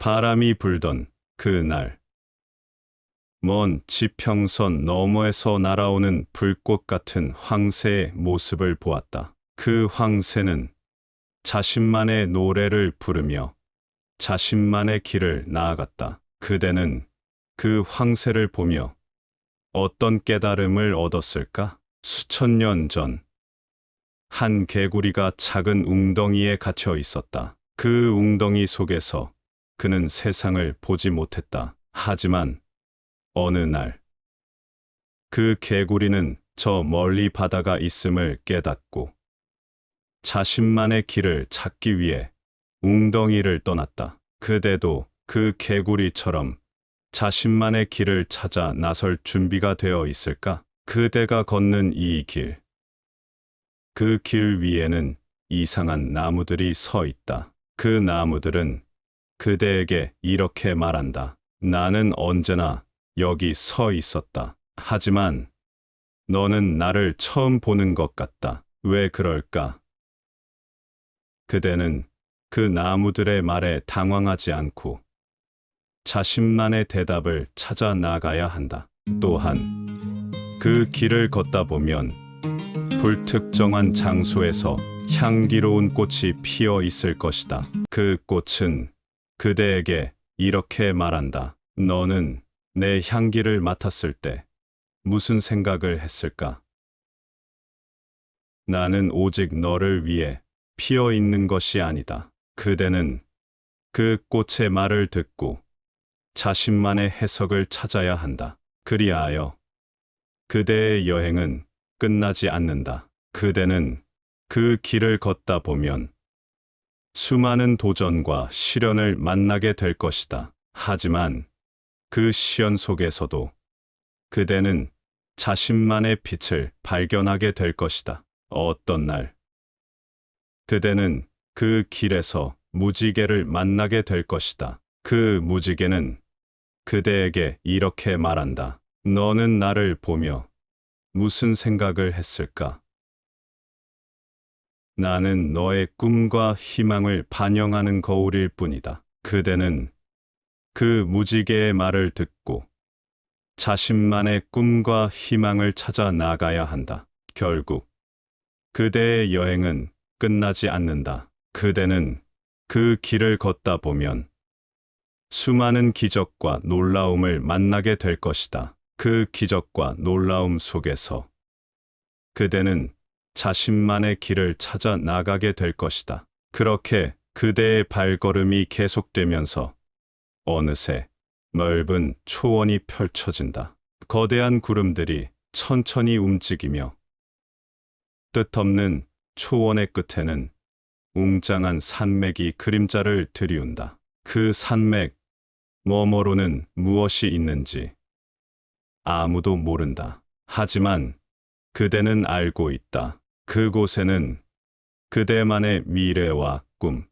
바람이 불던 그날, 먼 지평선 너머에서 날아오는 불꽃 같은 황새의 모습을 보았다. 그 황새는 자신만의 노래를 부르며 자신만의 길을 나아갔다. 그대는 그 황새를 보며 어떤 깨달음을 얻었을까? 수천 년 전, 한 개구리가 작은 웅덩이에 갇혀 있었다. 그 웅덩이 속에서 그는 세상을 보지 못했다. 하지만 어느 날, 그 개구리는 저 멀리 바다가 있음을 깨닫고 자신만의 길을 찾기 위해 웅덩이를 떠났다. 그대도 그 개구리처럼 자신만의 길을 찾아 나설 준비가 되어 있을까? 그대가 걷는 이 길, 그 길 위에는 이상한 나무들이 서 있다. 그 나무들은 그대에게 이렇게 말한다. 나는 언제나 여기 서 있었다. 하지만 너는 나를 처음 보는 것 같다. 왜 그럴까? 그대는 그 나무들의 말에 당황하지 않고 자신만의 대답을 찾아 나가야 한다. 또한 그 길을 걷다 보면 불특정한 장소에서 향기로운 꽃이 피어 있을 것이다. 그 꽃은 그대에게 이렇게 말한다. 너는 내 향기를 맡았을 때 무슨 생각을 했을까? 나는 오직 너를 위해 피어 있는 것이 아니다. 그대는 그 꽃의 말을 듣고 자신만의 해석을 찾아야 한다. 그리하여 그대의 여행은 끝나지 않는다. 그대는 그 길을 걷다 보면 수많은 도전과 시련을 만나게 될 것이다. 하지만 그 시련 속에서도 그대는 자신만의 빛을 발견하게 될 것이다. 어떤 날, 그대는 그 길에서 무지개를 만나게 될 것이다. 그 무지개는 그대에게 이렇게 말한다. 너는 나를 보며 무슨 생각을 했을까? 나는 너의 꿈과 희망을 반영하는 거울일 뿐이다. 그대는 그 무지개의 말을 듣고 자신만의 꿈과 희망을 찾아 나가야 한다. 결국 그대의 여행은 끝나지 않는다. 그대는 그 길을 걷다 보면 수많은 기적과 놀라움을 만나게 될 것이다. 그 기적과 놀라움 속에서 그대는 자신만의 길을 찾아 나가게 될 것이다. 그렇게 그대의 발걸음이 계속되면서 어느새 넓은 초원이 펼쳐진다. 거대한 구름들이 천천히 움직이며 뜻없는 초원의 끝에는 웅장한 산맥이 그림자를 들이운다. 그 산맥 너머로는 무엇이 있는지 아무도 모른다. 하지만 그대는 알고 있다. 그곳에는 그대만의 미래와 꿈,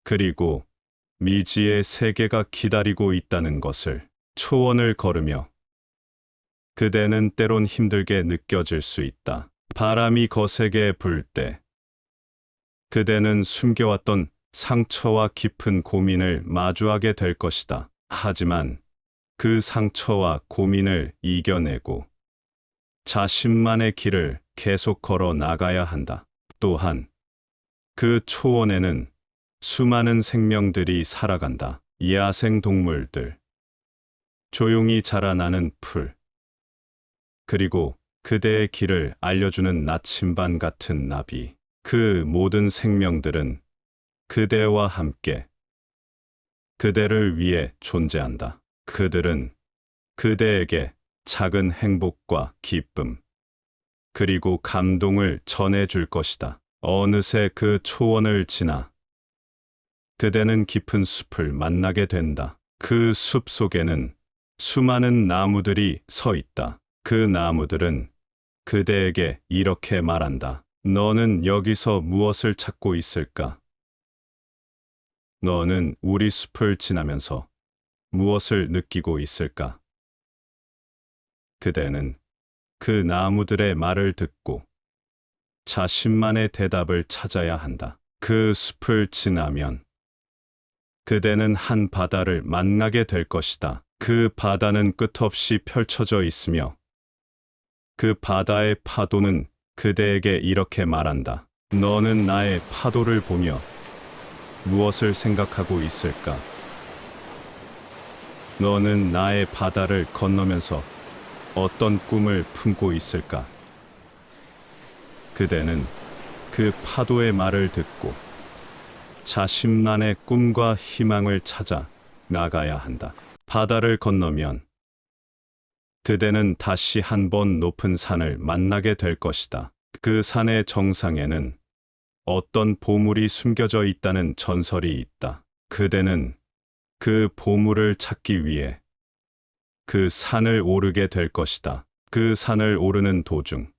그리고 미지의 세계가 기다리고 있다는 것을. 초원을 걸으며 그대는 때론 힘들게 느껴질 수 있다. 바람이 거세게 불 때 그대는 숨겨왔던 상처와 깊은 고민을 마주하게 될 것이다. 하지만 그 상처와 고민을 이겨내고 자신만의 길을 계속 걸어 나가야 한다. 또한 그 초원에는 수많은 생명들이 살아간다. 야생 동물들, 조용히 자라나는 풀, 그리고 그대의 길을 알려주는 나침반 같은 나비. 그 모든 생명들은 그대와 함께 그대를 위해 존재한다. 그들은 그대에게 작은 행복과 기쁨, 그리고 감동을 전해줄 것이다. 어느새 그 초원을 지나 그대는 깊은 숲을 만나게 된다. 그 숲 속에는 수많은 나무들이 서 있다. 그 나무들은 그대에게 이렇게 말한다. 너는 여기서 무엇을 찾고 있을까? 너는 우리 숲을 지나면서 무엇을 느끼고 있을까? 그대는 그 나무들의 말을 듣고 자신만의 대답을 찾아야 한다. 그 숲을 지나면 그대는 한 바다를 만나게 될 것이다. 그 바다는 끝없이 펼쳐져 있으며 그 바다의 파도는 그대에게 이렇게 말한다. 너는 나의 파도를 보며 무엇을 생각하고 있을까? 너는 나의 바다를 건너면서 어떤 꿈을 품고 있을까? 그대는 그 파도의 말을 듣고 자신만의 꿈과 희망을 찾아 나가야 한다. 바다를 건너면 그대는 다시 한번 높은 산을 만나게 될 것이다. 그 산의 정상에는 어떤 보물이 숨겨져 있다는 전설이 있다. 그대는 그 보물을 찾기 위해 그 산을 오르게 될 것이다. 그 산을 오르는 도중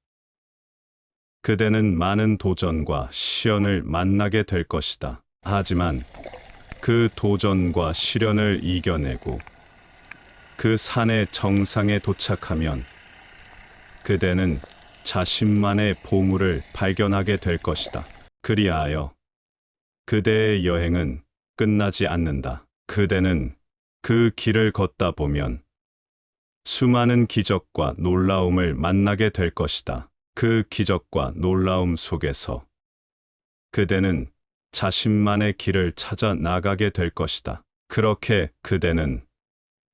그대는 많은 도전과 시련을 만나게 될 것이다. 하지만 그 도전과 시련을 이겨내고 그 산의 정상에 도착하면 그대는 자신만의 보물을 발견하게 될 것이다. 그리하여 그대의 여행은 끝나지 않는다. 그대는 그 길을 걷다 보면 수많은 기적과 놀라움을 만나게 될 것이다. 그 기적과 놀라움 속에서 그대는 자신만의 길을 찾아 나가게 될 것이다. 그렇게 그대는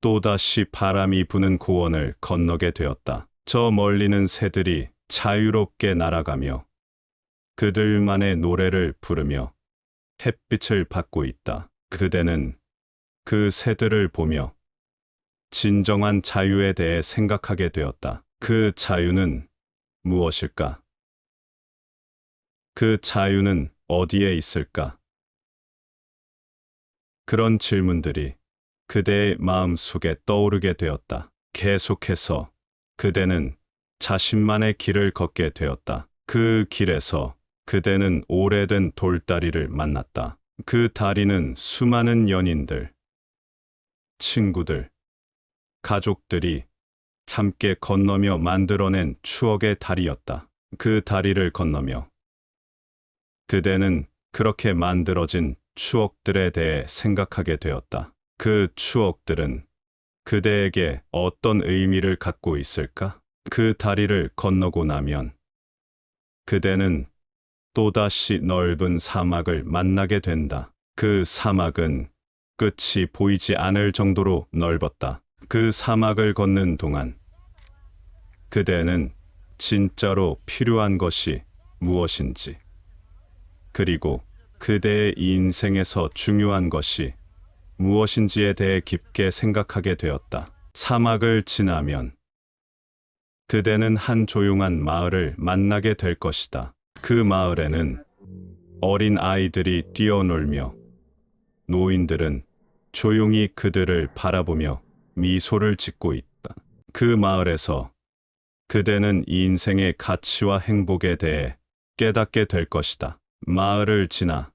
또다시 바람이 부는 고원을 건너게 되었다. 저 멀리는 새들이 자유롭게 날아가며 그들만의 노래를 부르며 햇빛을 받고 있다. 그대는 그 새들을 보며 진정한 자유에 대해 생각하게 되었다. 그 자유는 무엇일까? 그 자유는 어디에 있을까? 그런 질문들이 그대의 마음 속에 떠오르게 되었다. 계속해서 그대는 자신만의 길을 걷게 되었다. 그 길에서 그대는 오래된 돌다리를 만났다. 그 다리는 수많은 연인들, 친구들, 가족들이 함께 건너며 만들어낸 추억의 다리였다. 그 다리를 건너며 그대는 그렇게 만들어진 추억들에 대해 생각하게 되었다. 그 추억들은 그대에게 어떤 의미를 갖고 있을까? 그 다리를 건너고 나면 그대는 또다시 넓은 사막을 만나게 된다. 그 사막은 끝이 보이지 않을 정도로 넓었다. 그 사막을 걷는 동안 그대는 진짜로 필요한 것이 무엇인지, 그리고 그대의 인생에서 중요한 것이 무엇인지에 대해 깊게 생각하게 되었다. 사막을 지나면 그대는 한 조용한 마을을 만나게 될 것이다. 그 마을에는 어린 아이들이 뛰어놀며 노인들은 조용히 그들을 바라보며 미소를 짓고 있다. 그 마을에서 그대는 인생의 가치와 행복에 대해 깨닫게 될 것이다. 마을을 지나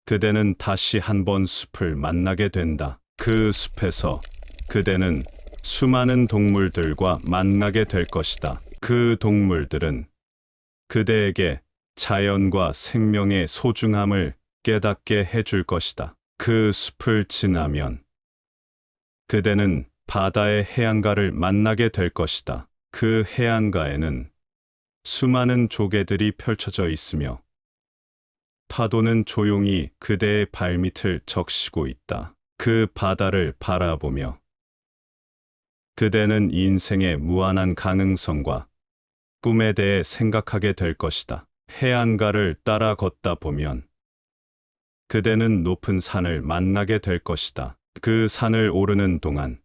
그대는 다시 한번 숲을 만나게 된다. 그 숲에서 그대는 수많은 동물들과 만나게 될 것이다. 그 동물들은 그대에게 자연과 생명의 소중함을 깨닫게 해줄 것이다. 그 숲을 지나면 그대는 바다의 해안가를 만나게 될 것이다. 그 해안가에는 수많은 조개들이 펼쳐져 있으며 파도는 조용히 그대의 발밑을 적시고 있다. 그 바다를 바라보며 그대는 인생의 무한한 가능성과 꿈에 대해 생각하게 될 것이다. 해안가를 따라 걷다 보면 그대는 높은 산을 만나게 될 것이다. 그 산을 오르는 동안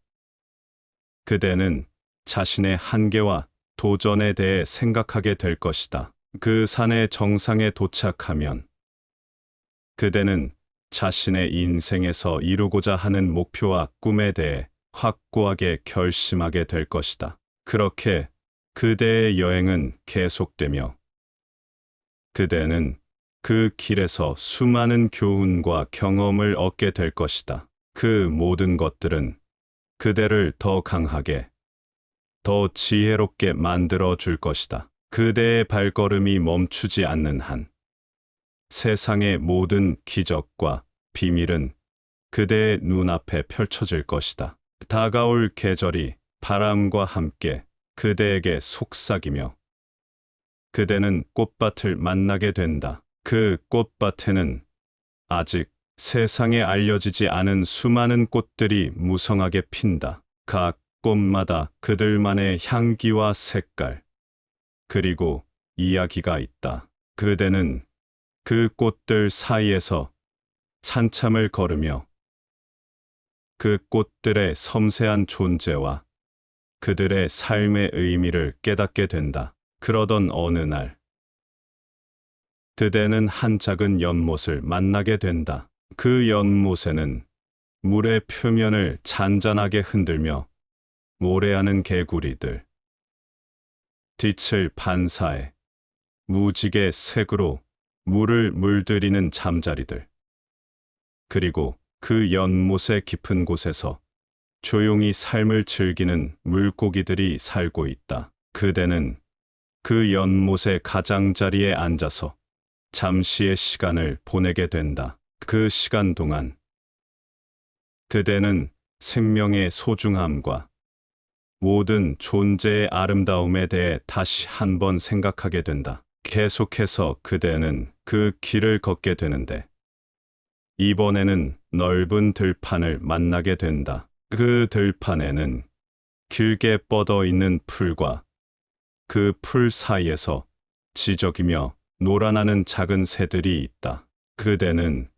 그대는 자신의 한계와 도전에 대해 생각하게 될 것이다. 그 산의 정상에 도착하면 그대는 자신의 인생에서 이루고자 하는 목표와 꿈에 대해 확고하게 결심하게 될 것이다. 그렇게 그대의 여행은 계속되며 그대는 그 길에서 수많은 교훈과 경험을 얻게 될 것이다. 그 모든 것들은 그대를 더 강하게, 더 지혜롭게 만들어 줄 것이다. 그대의 발걸음이 멈추지 않는 한 세상의 모든 기적과 비밀은 그대의 눈앞에 펼쳐질 것이다. 다가올 계절이 바람과 함께 그대에게 속삭이며 그대는 꽃밭을 만나게 된다. 그 꽃밭에는 아직 세상에 알려지지 않은 수많은 꽃들이 무성하게 핀다. 각 꽃마다 그들만의 향기와 색깔, 그리고 이야기가 있다. 그대는 그 꽃들 사이에서 한참을 걸으며 그 꽃들의 섬세한 존재와 그들의 삶의 의미를 깨닫게 된다. 그러던 어느 날, 그대는 한 작은 연못을 만나게 된다. 그 연못에는 물의 표면을 잔잔하게 흔들며 모래하는 개구리들, 빛을 반사해 무지개 색으로 물을 물들이는 잠자리들, 그리고 그 연못의 깊은 곳에서 조용히 삶을 즐기는 물고기들이 살고 있다. 그대는 그 연못의 가장자리에 앉아서 잠시의 시간을 보내게 된다. 그 시간 동안 그대는 생명의 소중함과 모든 존재의 아름다움에 대해 다시 한번 생각하게 된다. 계속해서 그대는 그 길을 걷게 되는데 이번에는 넓은 들판을 만나게 된다. 그 들판에는 길게 뻗어 있는 풀과 그 풀 사이에서 지저귀며 놀아나는 작은 새들이 있다. 그대는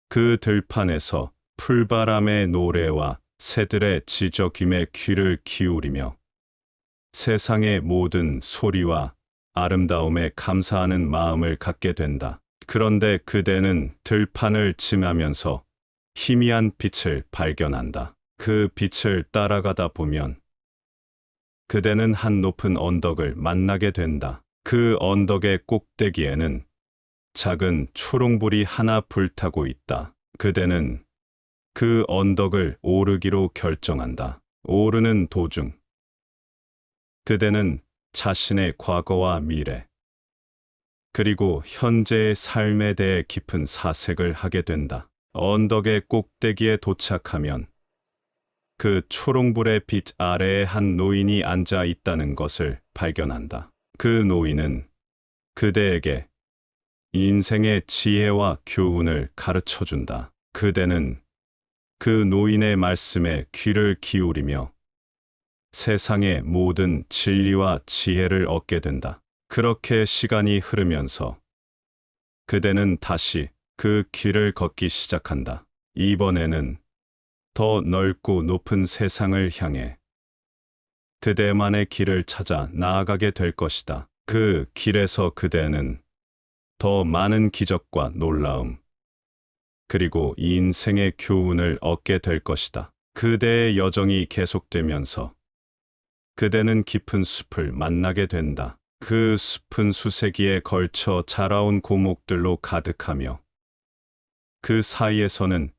그 들판에서 풀바람의 노래와 새들의 지저귀에 귀를 기울이며 세상의 모든 소리와 아름다움에 감사하는 마음을 갖게 된다. 그런데 그대는 들판을 지나면서 희미한 빛을 발견한다. 그 빛을 따라가다 보면 그대는 한 높은 언덕을 만나게 된다. 그 언덕의 꼭대기에는 작은 초롱불이 하나 불타고 있다. 그대는 그 언덕을 오르기로 결정한다. 오르는 도중 그대는 자신의 과거와 미래, 그리고 현재의 삶에 대해 깊은 사색을 하게 된다. 언덕의 꼭대기에 도착하면 그 초롱불의 빛 아래에 한 노인이 앉아 있다는 것을 발견한다. 그 노인은 그대에게 인생의 지혜와 교훈을 가르쳐 준다. 그대는 그 노인의 말씀에 귀를 기울이며 세상의 모든 진리와 지혜를 얻게 된다. 그렇게 시간이 흐르면서 그대는 다시 그 길을 걷기 시작한다. 이번에는 더 넓고 높은 세상을 향해 그대만의 길을 찾아 나아가게 될 것이다. 그 길에서 그대는 더 많은 기적과 놀라움, 그리고 인생의 교훈을 얻게 될 것이다. 그대의 여정이 계속되면서 그대는 깊은 숲을 만나게 된다. 그 숲은 수세기에 걸쳐 자라온 고목들로 가득하며 그 사이에서는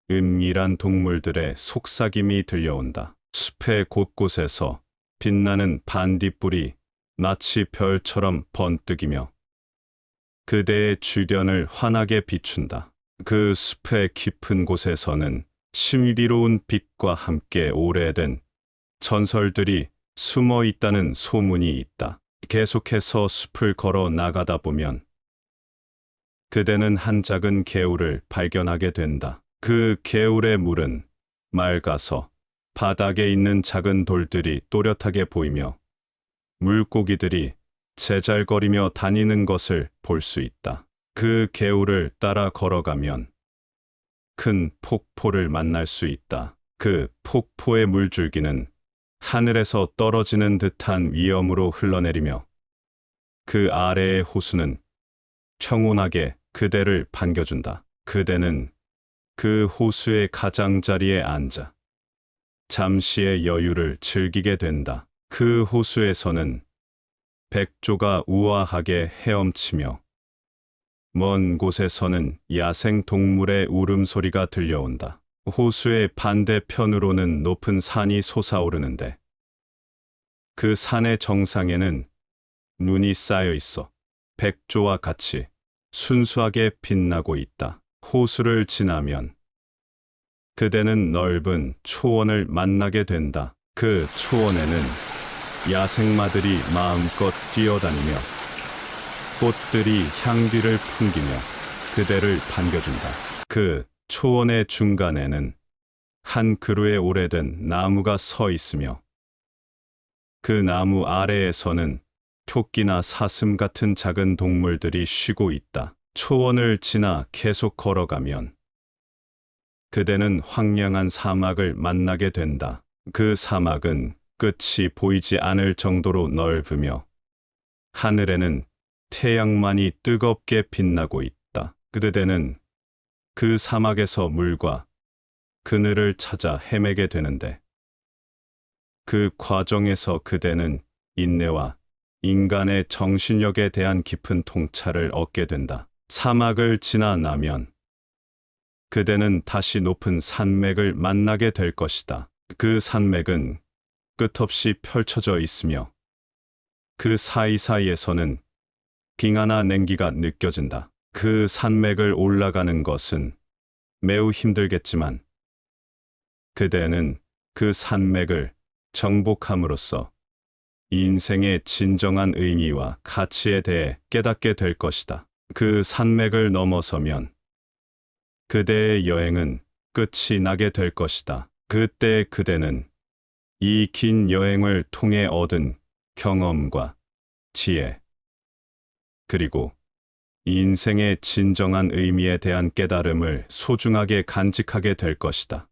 은밀한 동물들의 속삭임이 들려온다. 숲의 곳곳에서 빛나는 반딧불이 마치 별처럼 번뜩이며 그대의 주변을 환하게 비춘다. 그 숲의 깊은 곳에서는 신비로운 빛과 함께 오래된 전설들이 숨어 있다는 소문이 있다. 계속해서 숲을 걸어 나가다 보면 그대는 한 작은 개울을 발견하게 된다. 그 개울의 물은 맑아서 바닥에 있는 작은 돌들이 또렷하게 보이며 물고기들이 제잘거리며 다니는 것을 볼 수 있다. 그 개울을 따라 걸어가면 큰 폭포를 만날 수 있다. 그 폭포의 물줄기는 하늘에서 떨어지는 듯한 위엄으로 흘러내리며 그 아래의 호수는 평온하게 그대를 반겨준다. 그대는 그 호수의 가장자리에 앉아 잠시의 여유를 즐기게 된다. 그 호수에서는 백조가 우아하게 헤엄치며 먼 곳에서는 야생 동물의 울음소리가 들려온다. 호수의 반대편으로는 높은 산이 솟아오르는데 그 산의 정상에는 눈이 쌓여 있어 백조와 같이 순수하게 빛나고 있다. 호수를 지나면 그대는 넓은 초원을 만나게 된다. 그 초원에는 야생마들이 마음껏 뛰어다니며 꽃들이 향기를 풍기며 그대를 반겨준다. 그 초원의 중간에는 한 그루의 오래된 나무가 서 있으며 그 나무 아래에서는 토끼나 사슴 같은 작은 동물들이 쉬고 있다. 초원을 지나 계속 걸어가면 그대는 황량한 사막을 만나게 된다. 그 사막은 끝이 보이지 않을 정도로 넓으며 하늘에는 태양만이 뜨겁게 빛나고 있다. 그대는 그 사막에서 물과 그늘을 찾아 헤매게 되는데 그 과정에서 그대는 인내와 인간의 정신력에 대한 깊은 통찰을 얻게 된다. 사막을 지나 나면 그대는 다시 높은 산맥을 만나게 될 것이다. 그 산맥은 끝없이 펼쳐져 있으며 그 사이사이에서는 빙하나 냉기가 느껴진다. 그 산맥을 올라가는 것은 매우 힘들겠지만 그대는 그 산맥을 정복함으로써 인생의 진정한 의미와 가치에 대해 깨닫게 될 것이다. 그 산맥을 넘어서면 그대의 여행은 끝이 나게 될 것이다. 그때 그대는 이 긴 여행을 통해 얻은 경험과 지혜, 그리고 인생의 진정한 의미에 대한 깨달음을 소중하게 간직하게 될 것이다.